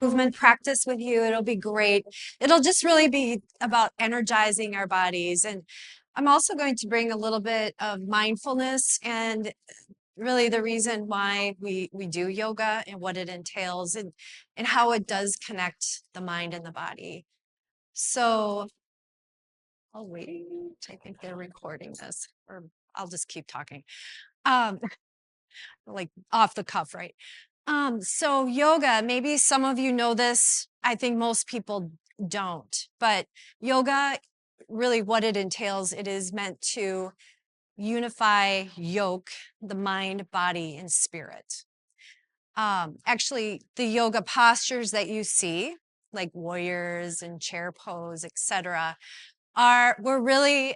movement practice with you. It'll be great. It'll just really be about energizing our bodies. And I'm also going to bring a little bit of mindfulness and really the reason why we do yoga and what it entails and how it does connect the mind and the body. So I'll wait. I think they're recording this, or I'll just keep talking. Um, like off the cuff, right? So yoga, maybe some of you know this. I think most people don't, but yoga, really what it entails, it is meant to unify, yoke the mind, body, and spirit. Actually, the yoga postures that you see, like warriors and chair pose, etc., were really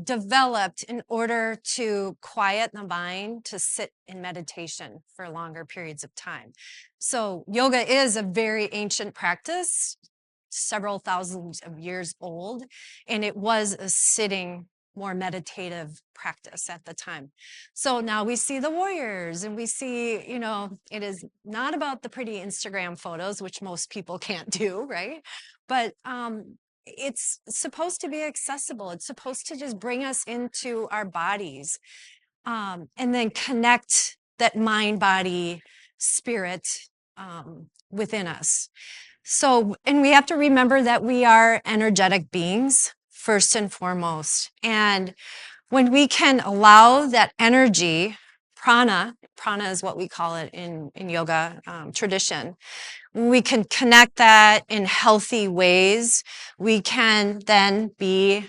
developed in order to quiet the mind to sit in meditation for longer periods of time. So yoga is a very ancient practice, several thousands of years old, and it was a sitting, more meditative practice at the time. So now we see the warriors and we see, it is not about the pretty Instagram photos, which most people can't do, right? But it's supposed to be accessible. It's supposed to just bring us into our bodies, and then connect that mind, body, spirit within us. So, and we have to remember that we are energetic beings first and foremost. And when we can allow that energy, prana is what we call it in yoga tradition, we can connect that in healthy ways, we can then be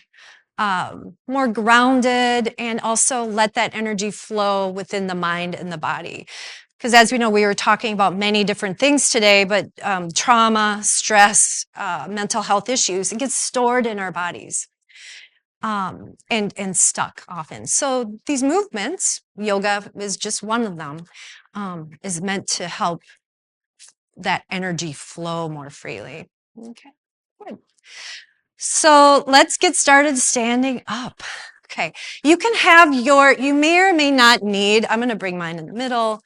more grounded and also let that energy flow within the mind and the body. Because as we know, we were talking about many different things today, but trauma, stress, mental health issues, it gets stored in our bodies and stuck often. So these movements, yoga is just one of them, is meant to help that energy flow more freely. Okay, good. So let's get started standing up. Okay, you can have you may or may not need, I'm going to bring mine in the middle.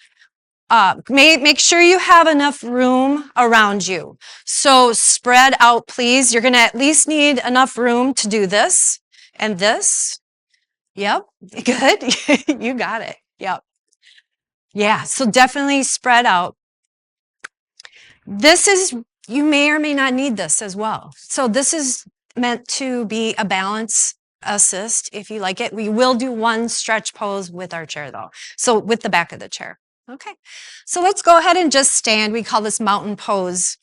Make sure you have enough room around you. So spread out, please. You're going to at least need enough room to do this and this. Yep, good. You got it. Yep. Yeah, so definitely spread out. You may or may not need this as well. So this is meant to be a balance assist if you like it. We will do one stretch pose with our chair though. So with the back of the chair. Okay. So let's go ahead and just stand. We call this mountain pose.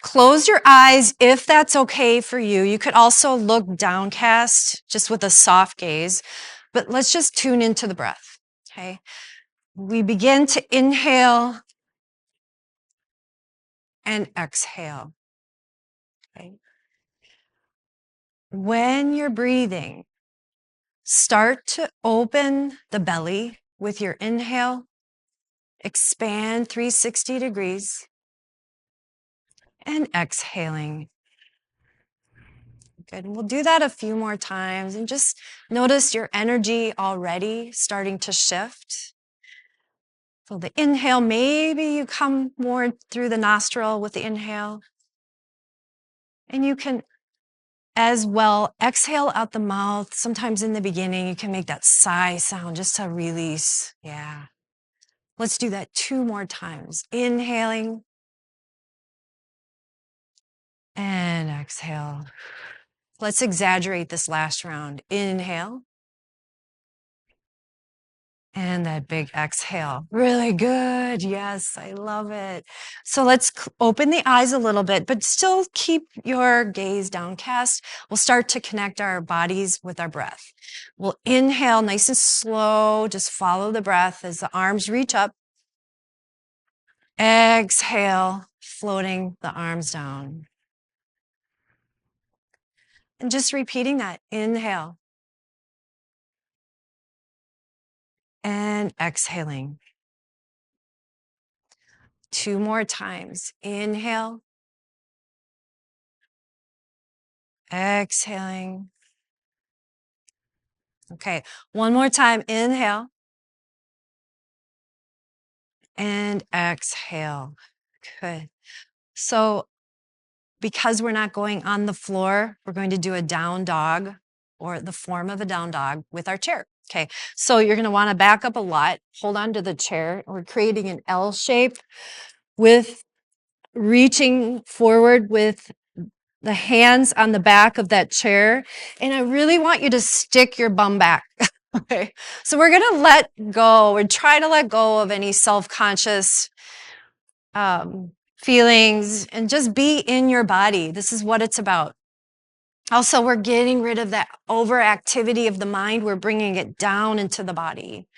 Close your eyes if that's okay for you. You could also look downcast just with a soft gaze, but let's just tune into the breath. Okay. We begin to inhale and exhale. Okay. When you're breathing, start to open the belly with your inhale, expand 360 degrees, and exhaling. Good. And we'll do that a few more times and just notice your energy already starting to shift. So the inhale, maybe you come more through the nostril with the inhale. And you can as well exhale out the mouth. Sometimes in the beginning, you can make that sigh sound just to release. Yeah. Let's do that 2 more times. Inhaling and exhale. Let's exaggerate this last round. Inhale. And that big exhale. Really good. Yes, I love it. So let's open the eyes a little bit, but still keep your gaze downcast. We'll start to connect our bodies with our breath. We'll inhale nice and slow. Just follow the breath as the arms reach up. Exhale, floating the arms down. And just repeating that. Inhale. And exhaling. 2 more times. Inhale. Exhaling. Okay, 1 more time. Inhale. And exhale. Good. So because we're not going on the floor, we're going to do a down dog or the form of a down dog with our chair. Okay, so you're going to want to back up a lot, hold on to the chair. We're creating an L shape with reaching forward with the hands on the back of that chair. And I really want you to stick your bum back. Okay, so we're going to let go and try to let go of any self-conscious feelings and just be in your body. This is what it's about. Also, we're getting rid of that overactivity of the mind. We're bringing it down into the body.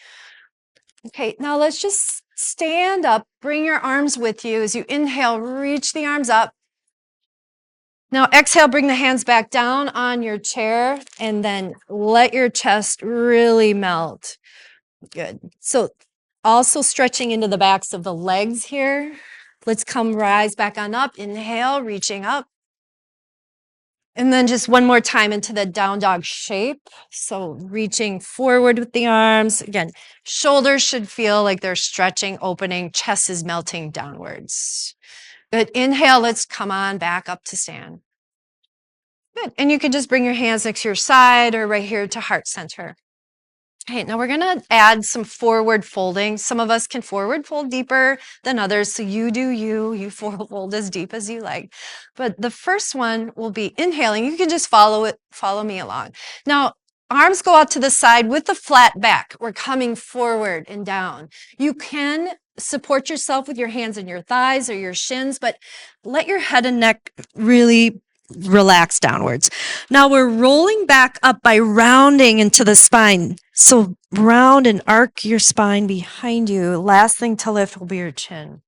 Okay, now let's just stand up. Bring your arms with you. As you inhale, reach the arms up. Now exhale, bring the hands back down on your chair and then let your chest really melt. Good. So also stretching into the backs of the legs here. Let's come rise back on up. Inhale, reaching up. And then just one more time into the down dog shape. So reaching forward with the arms. Again, shoulders should feel like they're stretching, opening, chest is melting downwards. Good. Inhale, let's come on back up to stand. Good. And you can just bring your hands next to your side or right here to heart center. Okay, now we're going to add some forward folding. Some of us can forward fold deeper than others. So you do you forward fold as deep as you like. But the first one will be inhaling. You can just follow me along. Now, arms go out to the side with the flat back. We're coming forward and down. You can support yourself with your hands on your thighs or your shins, but let your head and neck really relax downwards. Now we're rolling back up by rounding into the spine. So round and arc your spine behind you. Last thing to lift will be your chin.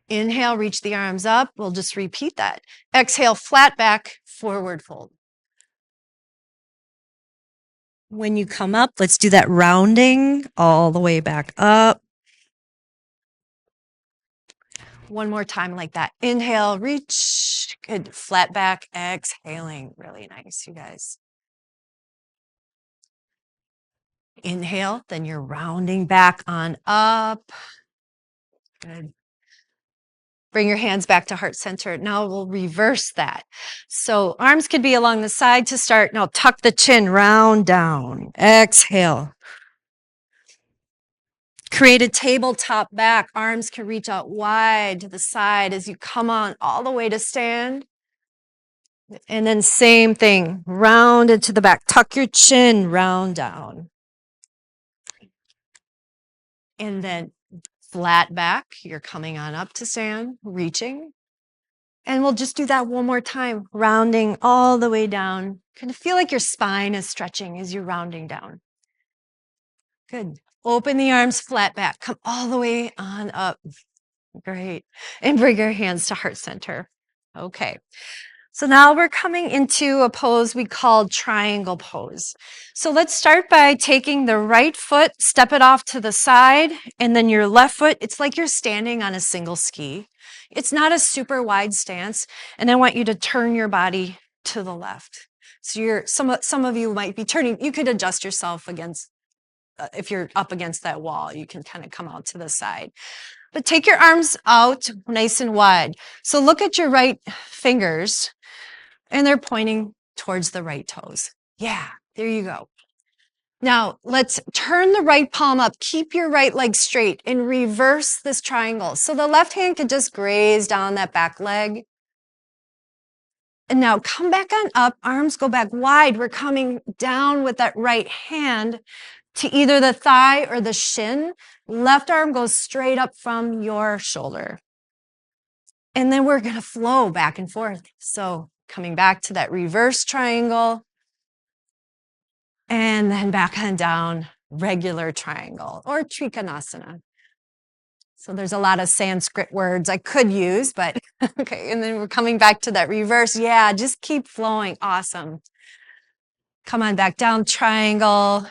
Inhale, reach the arms up. We'll just repeat that. Exhale, flat back, forward fold. When you come up, let's do that rounding all the way back up. One more time like that. Inhale, reach. Good. Flat back, exhaling. Really nice, you guys. Inhale, then you're rounding back on up. Good. Bring your hands back to heart center. Now we'll reverse that. So arms could be along the side to start. Now tuck the chin, round down. Exhale. Create a tabletop back. Arms can reach out wide to the side as you come on all the way to stand. And then same thing, round into the back. Tuck your chin, round down. And then flat back. You're coming on up to stand, reaching. And we'll just do that one more time, rounding all the way down. Kind of feel like your spine is stretching as you're rounding down. Good. Open the arms flat back. Come all the way on up. Great. And bring your hands to heart center. Okay. So now we're coming into a pose we call triangle pose. So let's start by taking the right foot, step it off to the side, and then your left foot, it's like you're standing on a single ski. It's not a super wide stance. And I want you to turn your body to the left. So some of you might be turning, you could adjust yourself against, if you're up against that wall, you can kind of come out to the side. But take your arms out nice and wide. So look at your right fingers. And they're pointing towards the right toes. Yeah, there you go. Now, let's turn the right palm up. Keep your right leg straight and reverse this triangle. So the left hand could just graze down that back leg. And now come back on up. Arms go back wide. We're coming down with that right hand to either the thigh or the shin. Left arm goes straight up from your shoulder. And then we're going to flow back and forth. So coming back to that reverse triangle, and then back on down, regular triangle, or Trikonasana. So there's a lot of Sanskrit words I could use, but okay. And then we're coming back to that reverse. Yeah, just keep flowing. Awesome. Come on back down, triangle.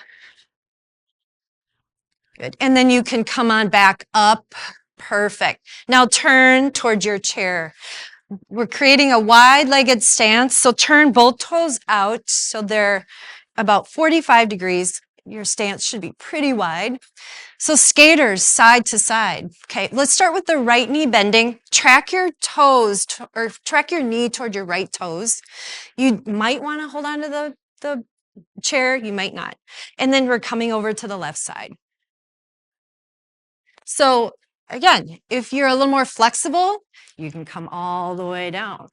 Good. And then you can come on back up. Perfect. Now turn towards your chair. We're creating a wide-legged stance, so turn both toes out so they're about 45 degrees. your stance should be pretty wide. So skaters, side to side. Okay, let's start with the right knee bending. Track your toes or track your knee toward your right toes. You might want to hold on to the chair, you might not. And then we're coming over to the left side. So again, if you're a little more flexible, you can come all the way down.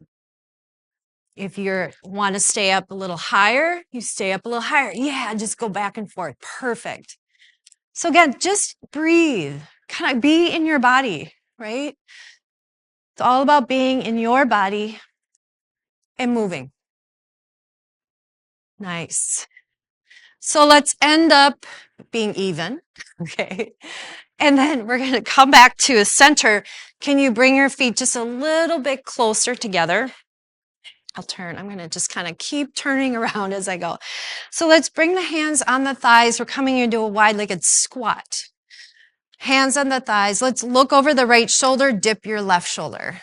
If you want to stay up a little higher, you stay up a little higher. Yeah, just go back and forth. Perfect. So again, just breathe. Kind of be in your body, right? It's all about being in your body and moving. Nice. So let's end up being even, okay? And then we're going to come back to a center. Can you bring your feet just a little bit closer together? I'll turn. I'm going to just kind of keep turning around as I go. So let's bring the hands on the thighs. We're coming into a wide-legged squat. Hands on the thighs. Let's look over the right shoulder, dip your left shoulder.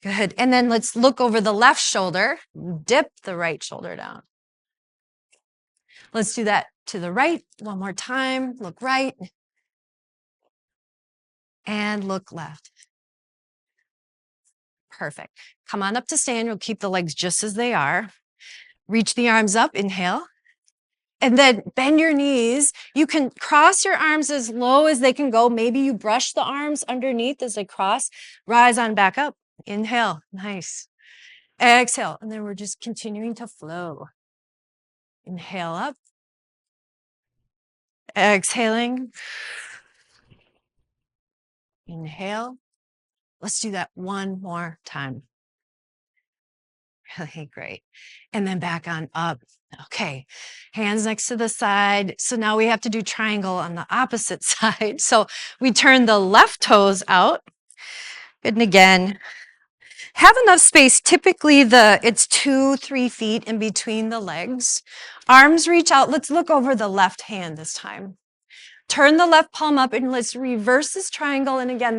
Good. And then let's look over the left shoulder, dip the right shoulder down. Let's do that to the right one more time. Look right and look left. Perfect. Come on up to stand. We'll keep the legs just as they are. Reach the arms up, inhale. And then bend your knees. You can cross your arms as low as they can go. Maybe you brush the arms underneath as they cross. Rise on back up. Inhale. Nice. Exhale. And then we're just continuing to flow. Inhale up. Exhaling. Inhale. Let's do that one more time. Really great. And then back on up. Okay. Hands next to the side. So now we have to do triangle on the opposite side. So we turn the left toes out. And again, have enough space. Typically it's 2-3 feet in between the legs. Arms reach out. Let's look over the left hand this time. Turn the left palm up and let's reverse this triangle. And again,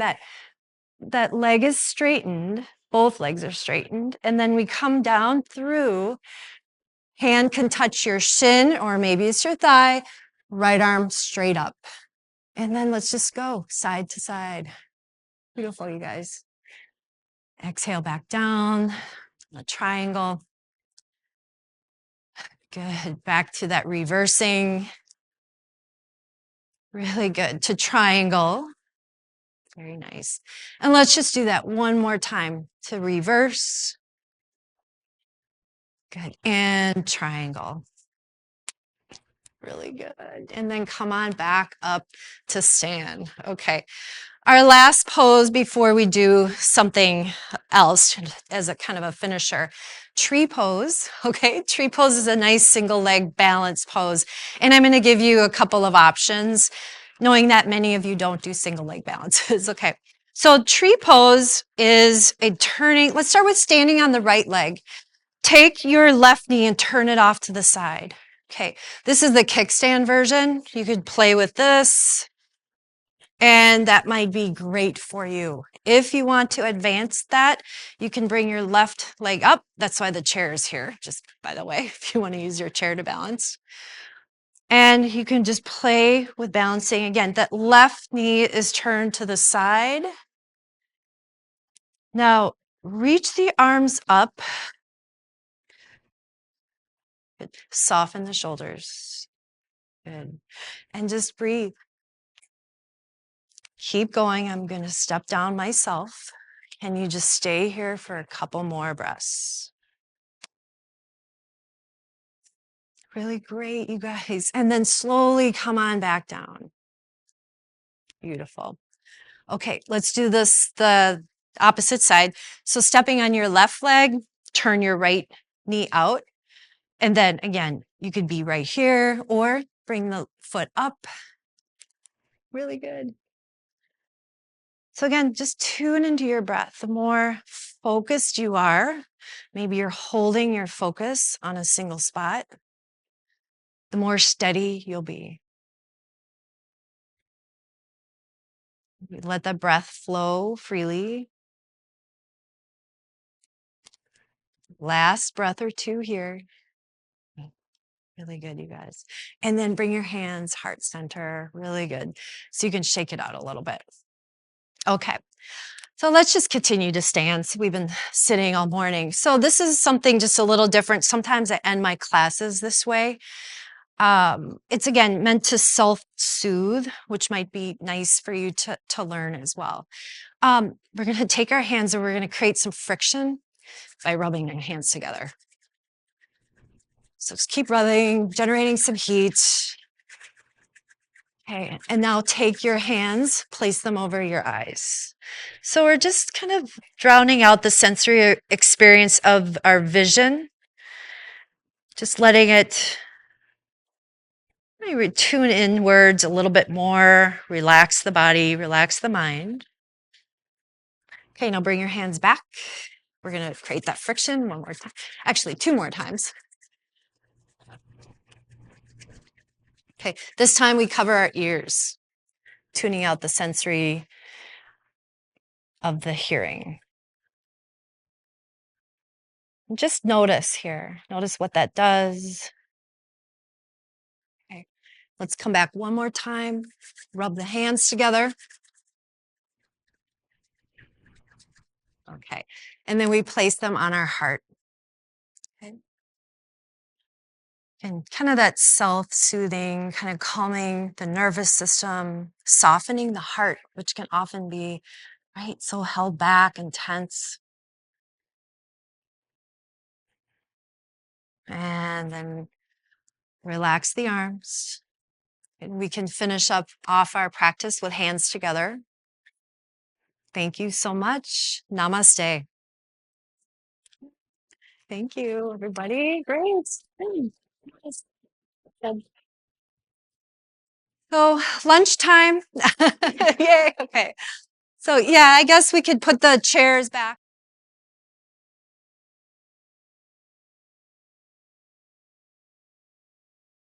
that leg is straightened. Both legs are straightened. And then we come down through. Hand can touch your shin or maybe it's your thigh. Right arm straight up. And then let's just go side to side. Beautiful, you guys. Exhale back down. A triangle. Good. Back to that reversing. Really good. To triangle. Very nice. And let's just do that one more time to reverse. Good. And triangle. Really good. And then come on back up to stand. Okay. Our last pose before we do something else as a kind of a finisher. Tree pose. Okay. Tree pose is a nice single leg balance pose. And I'm going to give you a couple of options, knowing that many of you don't do single leg balances. Okay. So tree pose is a turning. Let's start with standing on the right leg. Take your left knee and turn it off to the side. Okay, this is the kickstand version. You could play with this, and that might be great for you. If you want to advance that, you can bring your left leg up. That's why the chair is here, just by the way, if you want to use your chair to balance. And you can just play with balancing. Again, that left knee is turned to the side. Now, reach the arms up. Good. Soften the shoulders. Good. And just breathe. Keep going. I'm going to step down myself. Can you just stay here for a couple more breaths? Really great, you guys. And then slowly come on back down. Beautiful. Okay, let's do this the opposite side. So stepping on your left leg, turn your right knee out. And then again, you could be right here or bring the foot up. Really good. So again, just tune into your breath. The more focused you are, maybe you're holding your focus on a single spot, the more steady you'll be. Let the breath flow freely. Last breath or two here. Really good, you guys. And then bring your hands heart center. Really good. So you can shake it out a little bit. Okay. So let's just continue to stand. So we've been sitting all morning. So this is something just a little different. Sometimes I end my classes this way. It's again meant to self-soothe, which might be nice for you to learn as well. We're going to take our hands and we're going to create some friction by rubbing our hands together. So just keep rubbing, generating some heat. Okay, and now take your hands, place them over your eyes. So we're just kind of drowning out the sensory experience of our vision, just letting it maybe tune inwards a little bit more, relax the body, relax the mind. Okay, now bring your hands back. We're going to create that friction one more time. Actually, 2 more times. Okay, this time we cover our ears, tuning out the sensory of the hearing. And just notice here. Notice what that does. Okay, let's come back one more time. Rub the hands together. Okay, and then we place them on our heart. Okay. And kind of that self-soothing, kind of calming the nervous system, softening the heart, which can often be, right, so held back and tense. And then relax the arms. And we can finish up off our practice with hands together. Thank you so much. Namaste. Thank you, everybody. Great. Thanks. Good. So lunchtime. Yay. Okay. So yeah, I guess we could put the chairs back.